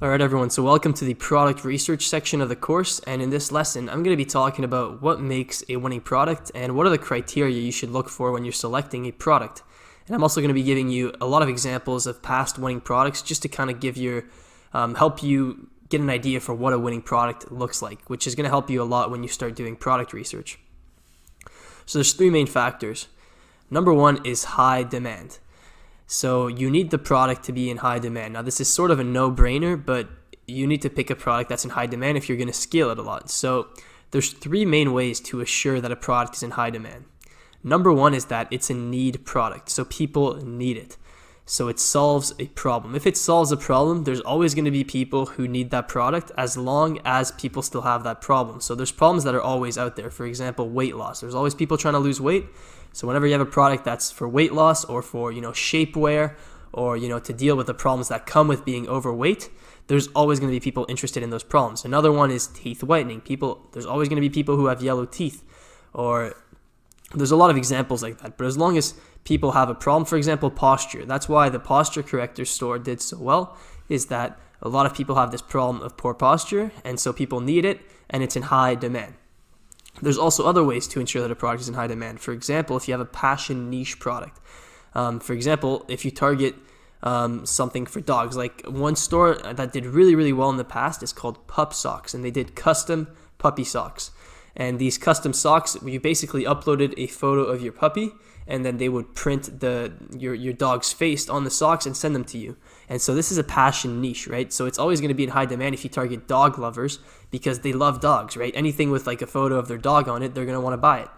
Alright everyone, so welcome to the product research section of the course, and in this lesson I'm going to be talking about what makes a winning product and what are the criteria you should look for when you're selecting a product. And I'm also going to be giving you a lot of examples of past winning products just to kind of help you get an idea for what a winning product looks like, which is going to help you a lot when you start doing product research. So there's three main factors. Number one is high demand. So you need the product to be in high demand. Now this is sort of a no-brainer, but you need to pick a product that's in high demand if you're going to scale it a lot. So there's three main ways to assure that a product is in high demand. Number one is that it's a need product. So people need it. So it solves a problem. If it solves a problem, there's always going to be people who need that product as long as people still have that problem. So there's problems that are always out there. For example, weight loss. There's always people trying to lose weight. So whenever you have a product that's for weight loss or for, shapewear or, to deal with the problems that come with being overweight, there's always going to be people interested in those problems. Another one is teeth whitening. There's always going to be people who have yellow teeth, or there's a lot of examples like that. But as long as people have a problem, for example, posture. That's why the Posture Corrector store did so well, is that a lot of people have this problem of poor posture, and so people need it, and it's in high demand. There's also other ways to ensure that a product is in high demand. For example, if you have a passion niche product. For example, if you target something for dogs, like one store that did really, really well in the past is called Pup Socks, and they did custom puppy socks. And these custom socks, you basically uploaded a photo of your puppy, and then they would print your dog's face on the socks and send them to you. And so this is a passion niche, right? So it's always going to be in high demand if you target dog lovers because they love dogs, right? Anything with like a photo of their dog on it, they're going to want to buy it.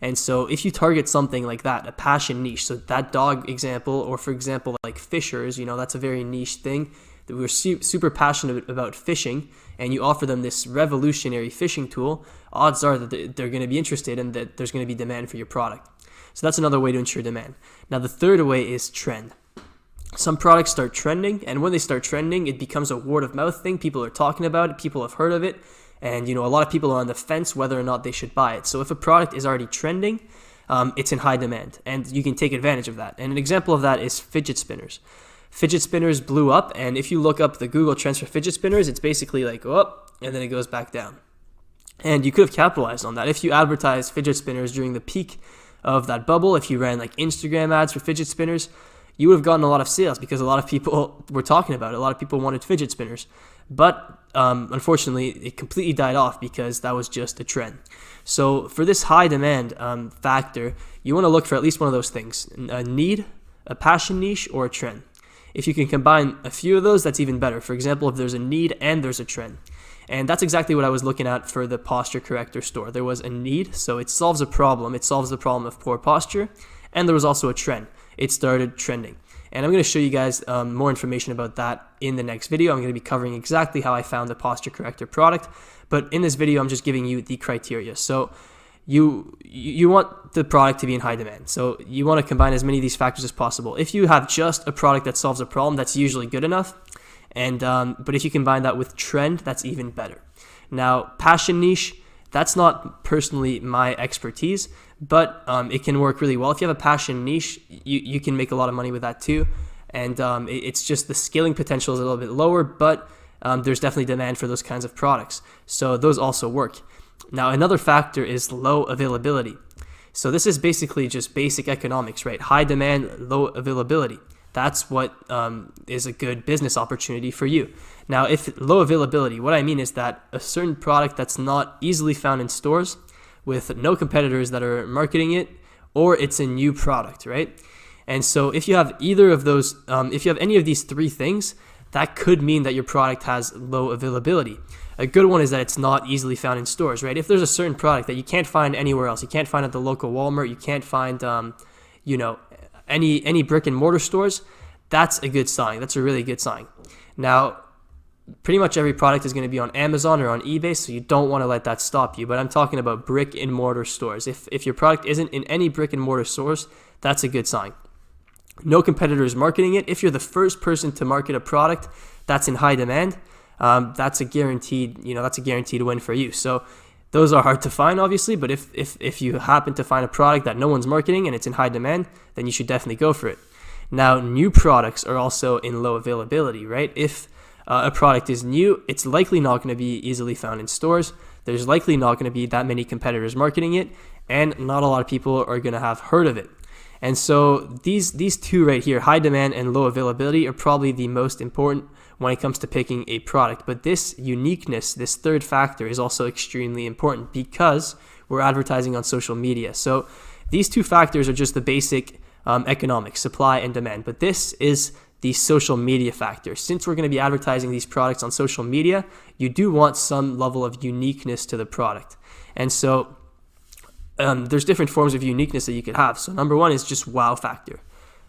And so if you target something like that, a passion niche, so that dog example, or for example, like fishers, that's a very niche thing. We're super passionate about fishing, and you offer them this revolutionary fishing tool, odds are that they're going to be interested and that there's going to be demand for your product. So that's another way to ensure demand. Now the third way is trend. Some products start trending, and when they start trending, it becomes a word of mouth thing. People are talking about it, people have heard of it, and a lot of people are on the fence whether or not they should buy it. So if a product is already trending, it's in high demand, and you can take advantage of that. And an example of that is fidget spinners. Fidget spinners blew up, and if you look up the Google trends for fidget spinners, it's basically like up, and then it goes back down. And you could have capitalized on that. If you advertised fidget spinners during the peak of that bubble, if you ran like Instagram ads for fidget spinners, you would have gotten a lot of sales because a lot of people were talking about it. A lot of people wanted fidget spinners. But unfortunately, it completely died off because that was just a trend. So for this high demand factor, you want to look for at least one of those things: a need, a passion niche, or a trend. If you can combine a few of those, that's even better. For example, if there's a need and there's a trend. And that's exactly what I was looking at for the Posture Corrector store. There was a need, so it solves a problem. It solves the problem of poor posture. And there was also a trend. It started trending. And I'm going to show you guys more information about that in the next video. I'm going to be covering exactly how I found the Posture Corrector product. But in this video, I'm just giving you the criteria. So you want the product to be in high demand. So you want to combine as many of these factors as possible. If you have just a product that solves a problem, that's usually good enough. And but if you combine that with trend, that's even better. Now, passion niche, that's not personally my expertise, but it can work really well. If you have a passion niche, you can make a lot of money with that too. And it's just the scaling potential is a little bit lower, but there's definitely demand for those kinds of products. So those also work. Now, another factor is low availability. So this is basically just basic economics, right? High demand, low availability. That's what is a good business opportunity for you. Now, if low availability, what I mean is that a certain product that's not easily found in stores with no competitors that are marketing it, or it's a new product, right? And so if you have either of those, if you have any of these three things, that could mean that your product has low availability. A good one is that it's not easily found in stores, right? If there's a certain product that you can't find anywhere else, you can't find at the local Walmart, you can't find, any brick and mortar stores, that's a good sign. That's a really good sign. Now, pretty much every product is going to be on Amazon or on eBay, so you don't want to let that stop you. But I'm talking about brick and mortar stores. If your product isn't in any brick and mortar stores, that's a good sign. No competitors marketing it. If you're the first person to market a product that's in high demand, that's a guaranteed win for you. So those are hard to find, obviously, but if you happen to find a product that no one's marketing and it's in high demand, then you should definitely go for it. Now, new products are also in low availability, right? If a product is new, it's likely not going to be easily found in stores. There's likely not going to be that many competitors marketing it, and not a lot of people are going to have heard of it. And so these two right here, high demand and low availability, are probably the most important when it comes to picking a product. But this uniqueness, this third factor, is also extremely important because we're advertising on social media. So these two factors are just the basic economics, supply and demand. But this is the social media factor. Since we're going to be advertising these products on social media, you do want some level of uniqueness to the product. And so there's different forms of uniqueness that you could have. So number one is just wow factor.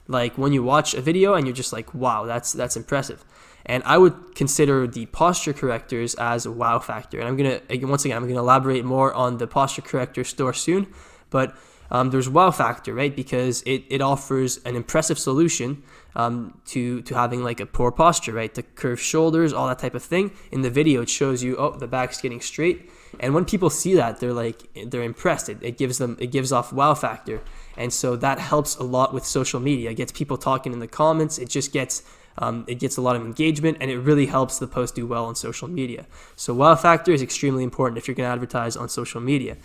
Like when you watch a video and you're just like, wow, that's impressive. And I would consider the posture correctors as a wow factor. And I'm going to elaborate more on the posture corrector store soon. But there's wow factor, right? Because it offers an impressive solution to having like a poor posture, right? The curved shoulders, all that type of thing. In the video, it shows you, oh, the back's getting straight. And when people see that, they're impressed. It gives off wow factor. And so that helps a lot with social media. It gets people talking in the comments. It just gets a lot of engagement, and it really helps the post do well on social media. So wow factor is extremely important if you're going to advertise on social media.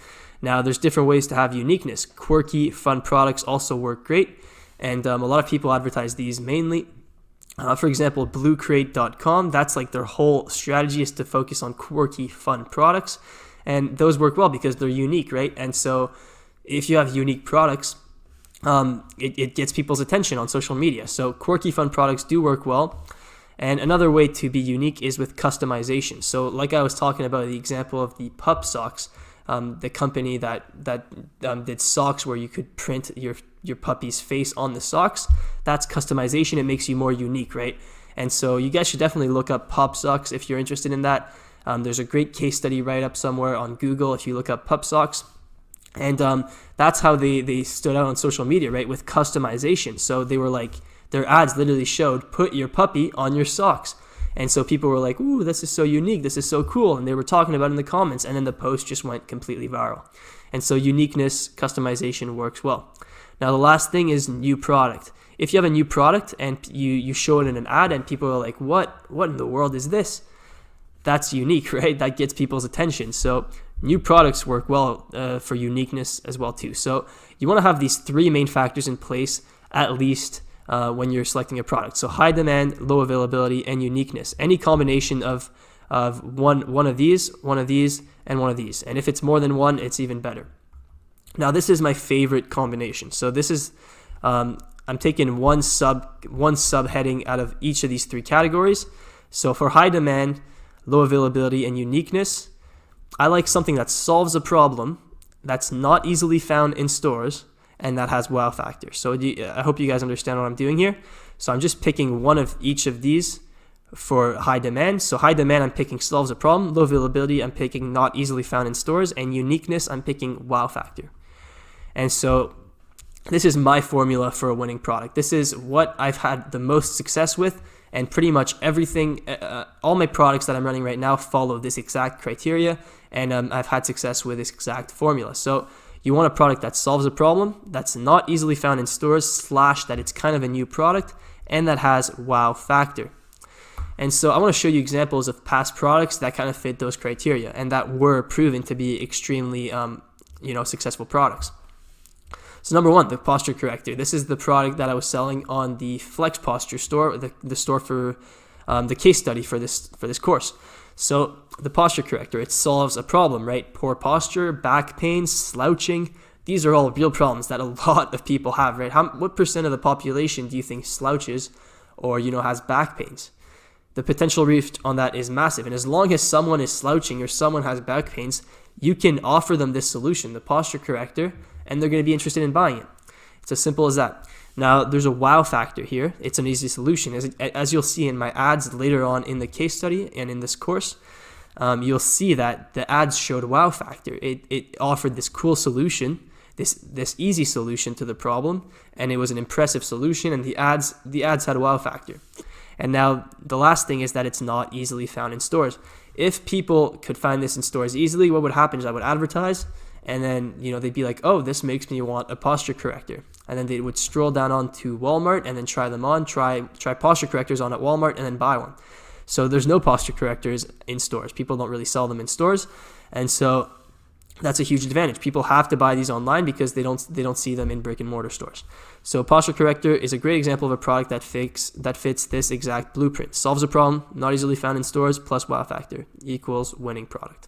Now, there's different ways to have uniqueness. Quirky, fun products also work great, and a lot of people advertise these mainly. For example, bluecrate.com, that's like their whole strategy is to focus on quirky, fun products, and those work well because they're unique, right? And so if you have unique products, it gets people's attention on social media. So quirky, fun products do work well. And another way to be unique is with customization. So like I was talking about the example of the pup socks, the company that did socks where you could print your puppy's face on the socks. That's customization. It makes you more unique, right? And so you guys should definitely look up pup socks if you're interested in that. There's a great case study write-up somewhere on Google if you look up pup socks. And that's how they stood out on social media, right, with customization. So they were like, their ads literally showed, put your puppy on your socks. And so people were like, ooh, this is so unique, this is so cool. And they were talking about it in the comments, and then the post just went completely viral. And so uniqueness, customization works well. Now, the last thing is new product. If you have a new product and you show it in an ad and people are like, what in the world is this? That's unique, right? That gets people's attention. So new products work well for uniqueness as well too. So you want to have these three main factors in place at least when you're selecting a product. So high demand, low availability, and uniqueness. Any combination of one of these, and one of these. And if it's more than one, it's even better. Now, this is my favorite combination. So this is I'm taking one subheading out of each of these three categories. So for high demand, low availability, and uniqueness, I like something that solves a problem that's not easily found in stores and that has wow factor. So I hope you guys understand what I'm doing here. So I'm just picking one of each of these for high demand. So high demand, I'm picking solves a problem. Low availability, I'm picking not easily found in stores. And uniqueness, I'm picking wow factor. And so this is my formula for a winning product. This is what I've had the most success with. And pretty much everything, all my products that I'm running right now follow this exact criteria, and I've had success with this exact formula. So you want a product that solves a problem, that's not easily found in stores, / that it's kind of a new product, and that has wow factor. And so I want to show you examples of past products that kind of fit those criteria and that were proven to be extremely successful products. So number one, the posture corrector. This is the product that I was selling on the Flex Posture store, the store for the case study for this course. So the posture corrector, it solves a problem, right? Poor posture, back pain, slouching. These are all real problems that a lot of people have, right? What percent of the population do you think slouches or has back pains? The potential reach on that is massive. And as long as someone is slouching or someone has back pains, you can offer them this solution, the posture corrector, and they're going to be interested in buying it. It's as simple as that. Now, there's a wow factor here. It's an easy solution. As you'll see in my ads later on in the case study and in this course, you'll see that the ads showed wow factor. It offered this cool solution, this easy solution to the problem, and it was an impressive solution, and the ads had a wow factor. And now the last thing is that it's not easily found in stores. If people could find this in stores easily, what would happen is I would advertise, and then they'd be like, oh, this makes me want a posture corrector. And then they would stroll down onto Walmart and then try them on, try posture correctors on at Walmart and then buy one. So there's no posture correctors in stores. People don't really sell them in stores. And so that's a huge advantage. People have to buy these online because they don't see them in brick and mortar stores. So posture corrector is a great example of a product that fits this exact blueprint. Solves a problem, not easily found in stores, plus wow factor equals winning product.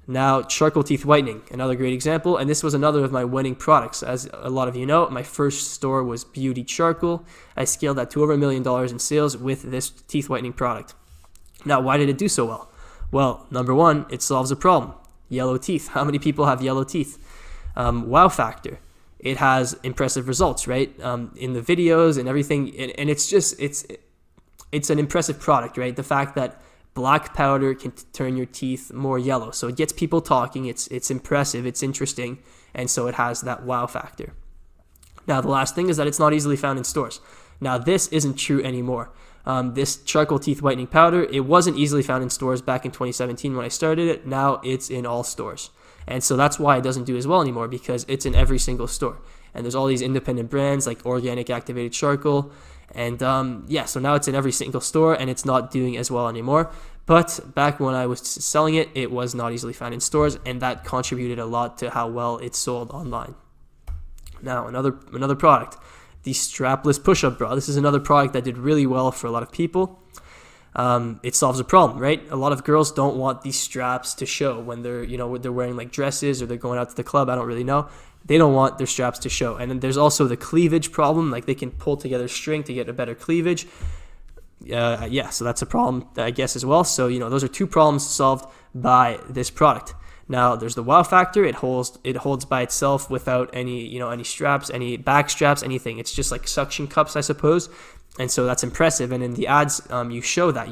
Now, charcoal teeth whitening, another great example, and this was another of my winning products. As a lot of you know, my first store was Beauty Charcoal. I scaled that to over $1 million in sales with this teeth whitening product. Now, why did it do so well? Well, number one, it solves a problem. Yellow teeth. How many people have yellow teeth? Wow factor. It has impressive results, right? In the videos and everything, and it's an impressive product, right? The fact that black powder can turn your teeth more yellow. So it gets people talking, it's impressive, it's interesting, and so it has that wow factor. Now, the last thing is that it's not easily found in stores. Now, this isn't true anymore. This charcoal teeth whitening powder, it wasn't easily found in stores back in 2017 when I started it. Now it's in all stores. And so that's why it doesn't do as well anymore, because it's in every single store. And there's all these independent brands like Organic Activated Charcoal. And so now it's in every single store and it's not doing as well anymore. But back when I was selling it, it was not easily found in stores, and that contributed a lot to how well it sold online. Now, another product, the strapless push-up bra. This is another product that did really well for a lot of people. It solves a problem, right? A lot of girls don't want these straps to show when they're wearing like dresses or they're going out to the club. I don't really know. They don't want their straps to show. And then there's also the cleavage problem. Like they can pull together string to get a better cleavage. So that's a problem, I guess, as well. So, those are two problems solved by this product. Now, there's the wow factor. It holds by itself without any straps, any back straps, anything. It's just like suction cups, I suppose. And so that's impressive. And in the ads, you show that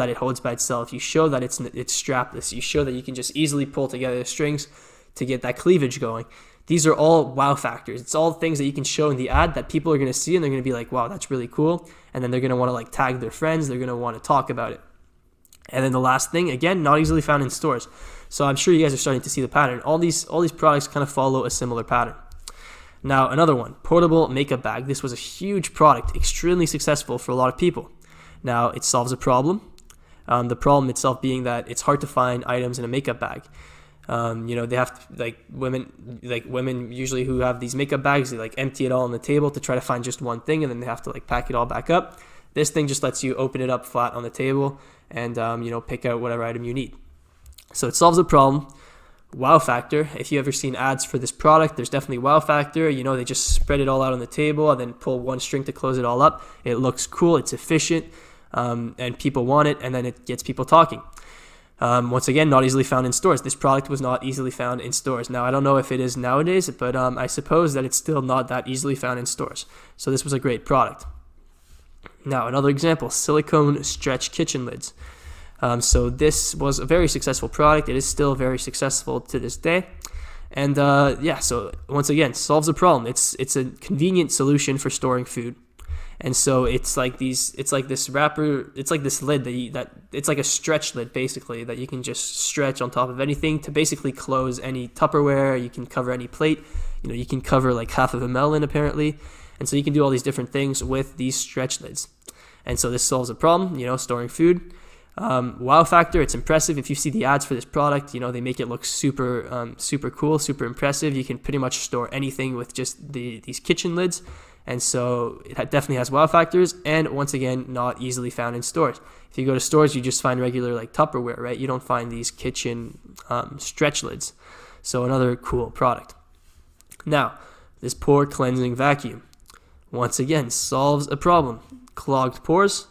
it holds by itself. You show that it's strapless. You show that you can just easily pull together the strings to get that cleavage going. These are all wow factors. It's all things that you can show in the ad that people are going to see and they're going to be like, wow, that's really cool. And then they're going to want to tag their friends. They're going to want to talk about it. And then the last thing, again, not easily found in stores. So I'm sure you guys are starting to see the pattern. All these products kind of follow a similar pattern. Now, another one, portable makeup bag. This was a huge product, extremely successful for a lot of people. Now, it solves a problem. The problem itself being that it's hard to find items in a makeup bag. They have to, women usually who have these makeup bags, they empty it all on the table to try to find just one thing, and then they have to pack it all back up. This thing just lets you open it up flat on the table and pick out whatever item you need. So it solves a problem. Wow factor. If you ever seen ads for this product, there's definitely wow factor. They just spread it all out on the table and then pull one string to close it all up. It looks cool. It's efficient, and people want it, and then it gets people talking. Once again, not easily found in stores. This product was not easily found in stores. Now, I don't know if it is nowadays, but I suppose that it's still not that easily found in stores. So this was a great product. Now, another example, silicone stretch kitchen lids. So this was a very successful product. It is still very successful to this day. And so once again, solves a problem. It's a convenient solution for storing food. And so it's like this wrapper, it's like this lid it's like a stretch lid basically that you can just stretch on top of anything to basically close any Tupperware. You can cover any plate, you can cover half of a melon apparently. And so you can do all these different things with these stretch lids. And so this solves a problem, storing food. Wow factor, it's impressive. If you see the ads for this product, they make it look super cool, super impressive. You can pretty much store anything with just these kitchen lids. And so it definitely has wow factors, and once again, not easily found in stores. If you go to stores, you just find regular Tupperware, right? You don't find these kitchen stretch lids. So another cool product. Now, this pore cleansing vacuum, once again, solves a problem. Clogged pores.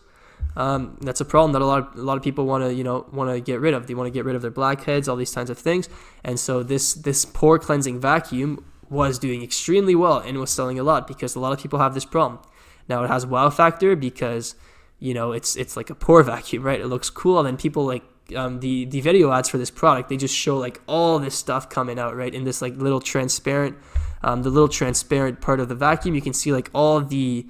That's a problem that a lot of people want to get rid of. They want to get rid of their blackheads, all these kinds of things. And so this pore cleansing vacuum was doing extremely well and was selling a lot because a lot of people have this problem. Now it has wow factor because it's like a pore vacuum, right? It looks cool, and then people the video ads for this product, they just show all this stuff coming out, right? In this little transparent, the little transparent part of the vacuum, you can see all the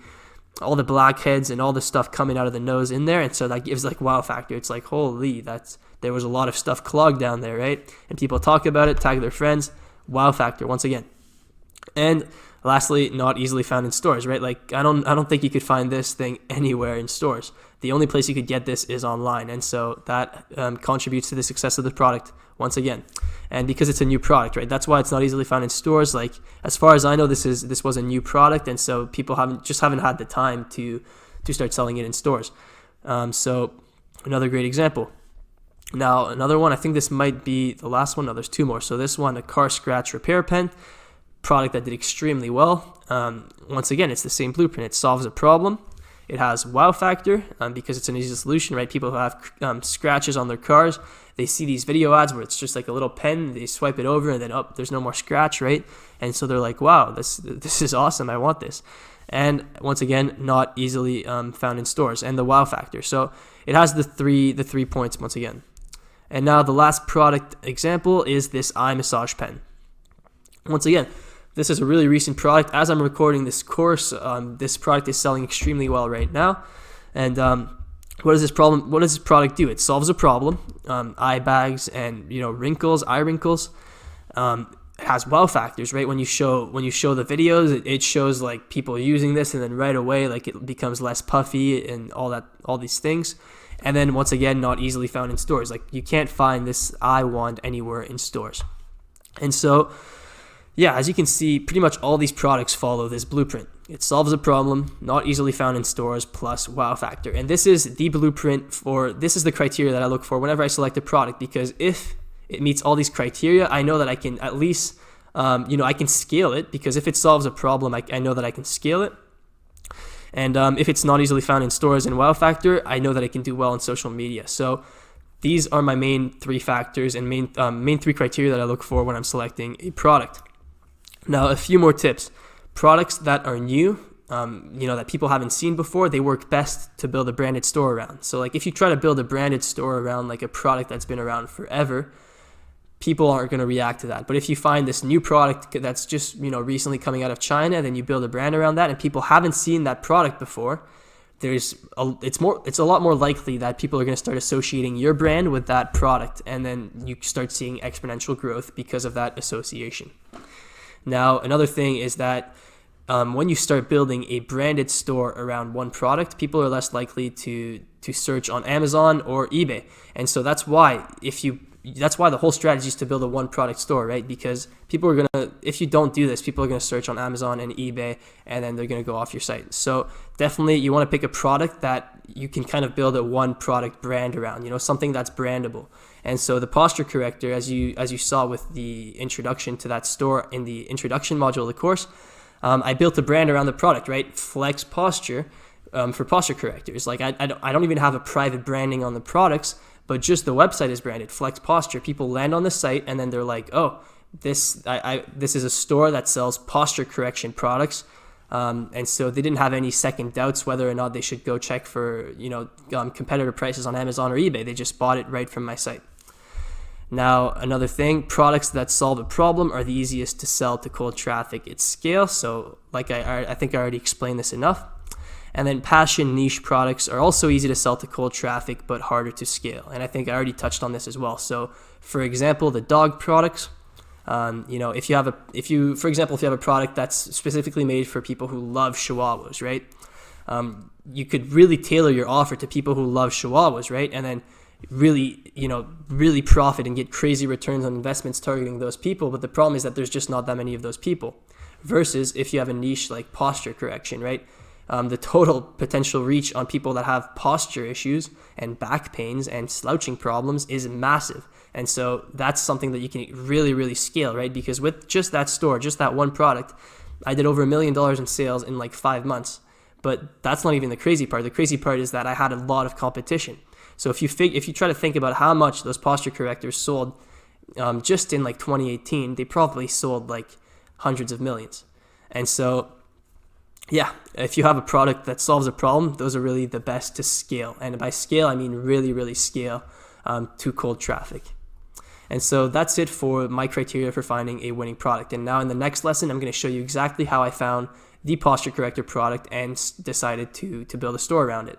blackheads and all the stuff coming out of the nose in there, and so that gives wow factor. It's holy, there was a lot of stuff clogged down there, right? And people talk about it, tag their friends. Wow factor once again. And lastly, not easily found in stores, right? I don't think you could find this thing anywhere in stores. the only place you could get this is online. And so that contributes to the success of the product once again. And because it's a new product, right? That's why it's not easily found in stores. Like, as far as I know, this was a new product, and so people haven't had the time to start selling it in stores. So another great example. Now, another one, I think this might be the last one. No, there's two more. So this one, a car scratch repair pen, product that did extremely well. Once again, it's the same blueprint. It solves a problem. It has wow factor because it's an easy solution, right? People who have scratches on their cars, they see these video ads where it's just like a little pen, they swipe it over, and then there's no more scratch, right? And so they're like, wow, this is awesome, I want this. And once again, not easily found in stores. And the wow factor. So it has the three points once again. And now the last product example is this eye massage pen. Once again, this is a really recent product. As I'm recording this course, this product is selling extremely well right now. And what does this product do? It solves a problem, eye bags and wrinkles, eye wrinkles. It has wow factors, right? When you show the videos, it shows like people using this, and then right away like it becomes less puffy and all these things. And then once again, not easily found in stores. Like, you can't find this eye wand anywhere in stores. And so, yeah, as you can see, pretty much all these products follow this blueprint. It solves a problem, not easily found in stores, plus wow factor. And this is the blueprint this is the criteria that I look for whenever I select a product, because if it meets all these criteria, I know that I can at least, I can scale it, because if it solves a problem, I know that I can scale it. And if it's not easily found in stores and wow factor, I know that it can do well on social media. So these are my main three factors and main three criteria that I look for when I'm selecting a product. Now, a few more tips. Products that are new, that people haven't seen before, they work best to build a branded store around. So like, if you try to build a branded store around like a product that's been around forever, people aren't going to react to that. But if you find this new product that's just recently coming out of China, then you build a brand around that, and people haven't seen that product before, it's a lot more likely that people are going to start associating your brand with that product, and then you start seeing exponential growth because of that association. Now, another thing is that when you start building a branded store around one product, people are less likely to search on Amazon or eBay. And so that's why the whole strategy is to build a one product store, right? Because if you don't do this, people are going to search on Amazon and eBay, and then they're going to go off your site. So definitely you want to pick a product that you can kind of build a one product brand around, something that's brandable. And so the posture corrector, as you saw with the introduction to that store in the introduction module of the course, I built a brand around the product, right? Flex Posture for posture correctors. Like, I don't even have a private branding on the products, but just the website is branded Flex Posture. People land on the site, and then they're like, oh, this is a store that sells posture correction products. And so they didn't have any second doubts whether or not they should go check for competitor prices on Amazon or eBay. They just bought it right from my site. Now, another thing, products that solve a problem are the easiest to sell to cold traffic at scale. So like I think I already explained this enough. And then passion niche products are also easy to sell to cold traffic, but harder to scale. And I think I already touched on this as well. So for example, the dog products, if you have a product that's specifically made for people who love Chihuahuas, right? You could really tailor your offer to people who love Chihuahuas, right? And then really profit and get crazy returns on investments targeting those people. But the problem is that there's just not that many of those people. Versus if you have a niche like posture correction, right? The total potential reach on people that have posture issues and back pains and slouching problems is massive. And so that's something that you can really, really scale, right? Because with just that store, just that one product, I did over $1 million in sales in like 5 months. But that's not even the crazy part. The crazy part is that I had a lot of competition. So if you try to think about how much those posture correctors sold just in like 2018, they probably sold like hundreds of millions. And so, yeah, if you have a product that solves a problem, those are really the best to scale. And by scale, I mean really, really scale to cold traffic. And so that's it for my criteria for finding a winning product. And now in the next lesson, I'm going to show you exactly how I found the posture corrector product and decided to build a store around it.